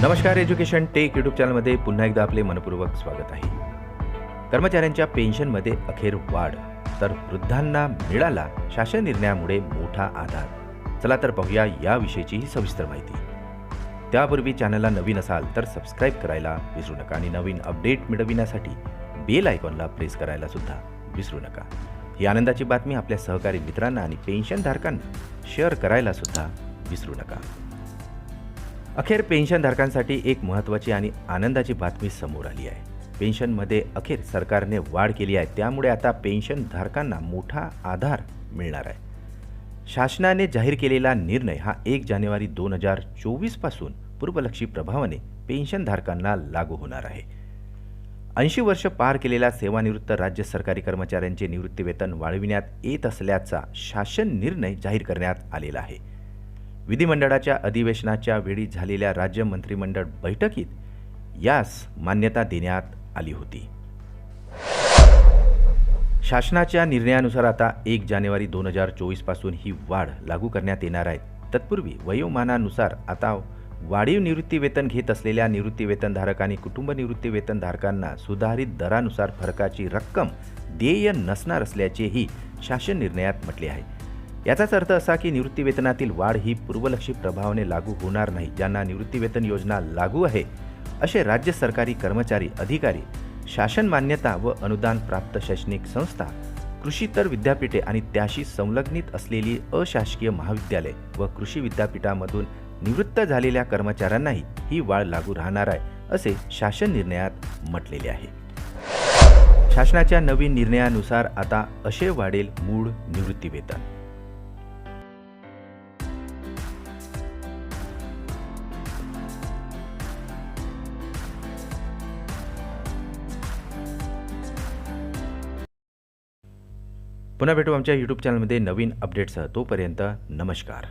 नमस्कार. Education take YouTube चॅनलमध्ये पुन्हा एकदा आपले मनपूर्वक स्वागत आहे. कर्मचाऱ्यांच्या पेन्शनमध्ये अखेर वाढ, तर वृद्धांना मिळाला शासन निर्णयामुळे मोठा आधार. चला तर पाहूया याविषयीची सविस्तर माहिती. त्यापूर्वी चॅनलला नवीन असाल तर सबस्क्राईब करायला विसरू नका आणि नवीन अपडेट मिळविण्यासाठी बेल आयकॉनला प्रेस करायला सुद्धा विसरू नका. ही आनंदाची बातमी आपल्या सहकारी मित्रांना आणि पेन्शनधारकांना शेअर करायला सुद्धा विसरू नका. अखेर पेन्शनधारकांसाठी एक महत्त्वाची आणि आनंदाची बातमी समोर आली आहे. पेन्शनमध्ये अखेर सरकारने वाढ केली आहे, त्यामुळे आता पेन्शनधारकांना मोठा आधार मिळणार आहे. शासनाने जाहीर केलेला निर्णय हा 1 जानेवारी 2024 पासून पूर्वलक्षी प्रभावाने पेन्शनधारकांना लागू होणार आहे. 80 वर्ष पार केलेल्या सेवानिवृत्त राज्य सरकारी कर्मचाऱ्यांचे निवृत्तीवेतन वाढविण्यात येत असल्याचा शासन निर्णय जाहीर करण्यात आलेला आहे. विधिमंडळाच्या अधिवेशनाच्या वेळी झालेल्या राज्य मंत्रिमंडळ बैठकीत यास मान्यता देण्यात आली होती. शासनाच्या निर्णयानुसार आता 1 जानेवारी 2024 पासून ही वाढ लागू करण्यात येणार आहे. तत्पूर्वी वयोमानानुसार आता वाढीव निवृत्तीवेतन घेत असलेल्या निवृत्तीवेतनधारक आणि कुटुंब निवृत्तीवेतनधारकांना सुधारित दरानुसार फरकाची रक्कम देय नसणार असल्याचेही शासन निर्णयात म्हटले आहे. याचाच अर्थ असा की निवृत्तीवेतनातील वाढ ही पूर्वलक्षी प्रभावाने लागू होणार नाही. ज्यांना निवृत्तीवेतन योजना लागू आहे असे राज्य सरकारी कर्मचारी, अधिकारी, शासन मान्यता व अनुदान प्राप्त शैक्षणिक संस्था, कृषीतर विद्यापीठे आणि त्याशी संलग्नित असलेली अशासकीय महाविद्यालय व कृषी विद्यापीठामधून निवृत्त झालेल्या कर्मचाऱ्यांनाही ही वाढ लागू राहणार आहे असे शासन निर्णयात म्हटलेले आहे. शासनाच्या नवीन निर्णयानुसार आता असे वाढेल मूळ निवृत्तीवेतन. पुन्हा भेटू आमच्या यूट्यूब चॅनलमध्ये नवीन अपडेट्ससह. तोपर्यंत नमस्कार.